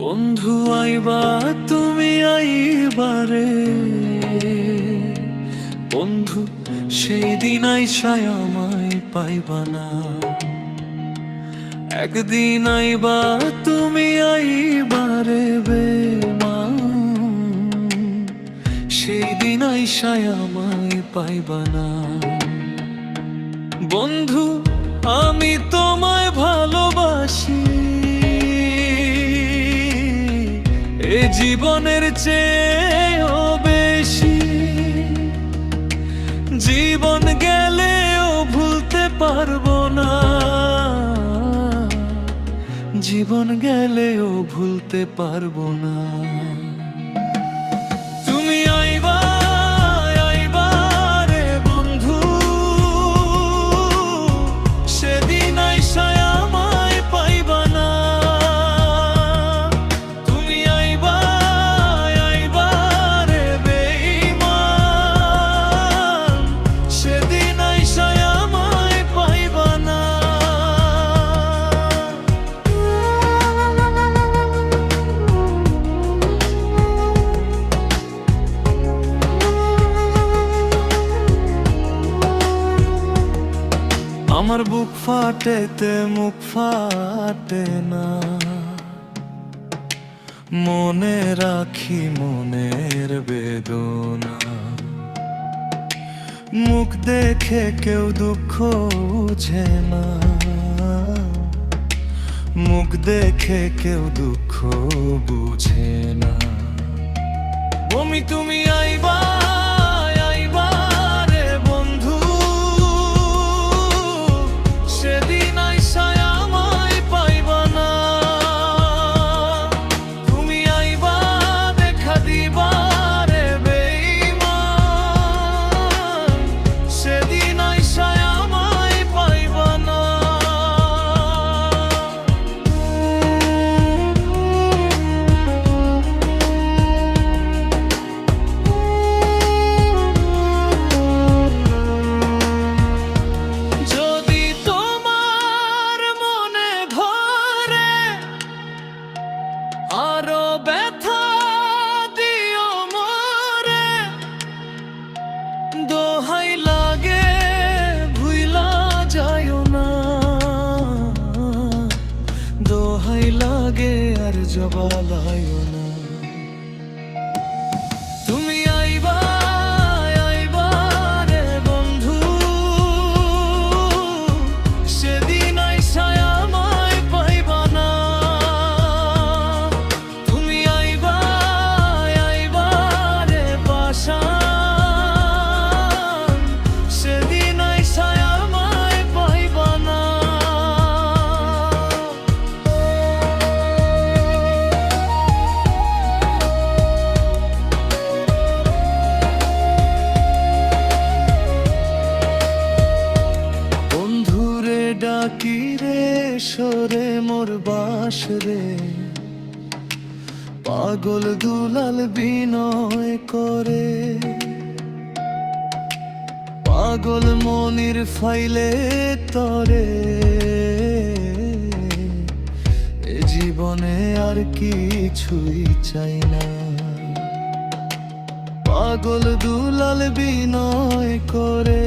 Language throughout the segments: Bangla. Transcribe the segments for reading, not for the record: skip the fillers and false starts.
বন্ধু আইবা তুমি আইবারে, বন্ধু সেই দিন আইসায় আমায় পাইবা না। একদিন আইবা তুমি আইবারে বেমান, সেই দিন আইসায় আমায় পাইবা না। বন্ধু আমি তোমায় ভালোবাসি, এ জীবনের চেয়েও বেশি। জীবন গেলেও ভুলতে পারবো না, জীবন গেলেও ভুলতে পারবো না। তুমি আইবা আইবা রে বন্ধু, সেদিন আইসায় আমায় পাইবা না। তুমি আইবা আইবা রে বেঈমান, সেদিন আইসায় আমায় পাইবা না। আমার বুক ফাটেতে মুখ ফাটে না, মনে রাখি মনের বেদনা। মুখ দেখে কেউ দুঃখ বুঝে না, মুখ দেখে কেউ দুঃখ বুঝে না। বমি তুমি আইবা আইবা রে বন্ধু, সেদিন আইসায় আমায় পাইবা না। তুমি আইবা দেখা দিবা রে বেঈমান, সেদিন আইসায় আমায় পাইবা না। যদি তোমার মনে ধরে আরো ব্যথা দিও মোরে, দোহাই লাগে ভুইলা যাইও না, দোহাই লাগে আর জবালাইও না। তুমি আইবা আইবা রে বন্ধু, সেদিন আইসায় আমায় পাইবা না। তুমি আইবা আইবা রে পাষাণ, সেদিন আইসায় আমায় পাইবা না। বন্ধুরে ডাকি রে সরে মোর বাস রে, পাগল দুলাল বিনয় করে। পাগল মনির ফাইলে তরে, এ জীবনে আর কিছুই চাই না। পাগল দুলাল বিনয় করে,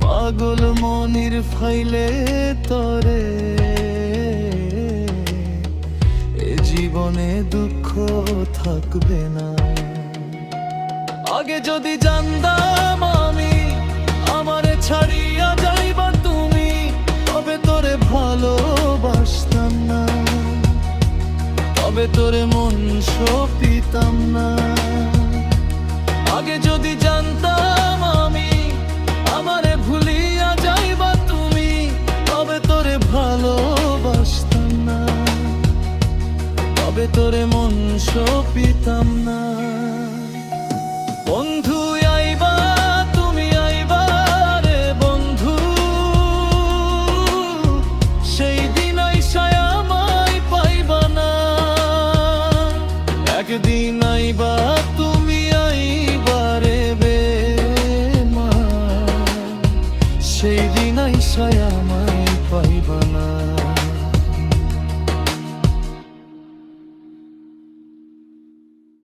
পাগল মনির ফাইলে তরে, এ জীবনে দুঃখ থাকবে না। আগে যদি জানতাম আমি আমারে ছাড়িয়া যাইবা তুমি, তবে তোরে ভালোবাসতাম না, তবে তোরে মন সপিতাম না। আগে যদি জানতাম আমি আমারে ভুলিয়া যাইবা তুমি, তবে তোরে ভালোবাসতাম না, তবে তোরে মন সপিতাম না। বন্ধু আইবা তুমি আইবা রে বন্ধু, সেই দিন আইসায় আমায় পাইবা না। একদিন আইবা তুমি আইবা রে বেঈমান, সেই দিন আইসায় আমায় পাইবা না।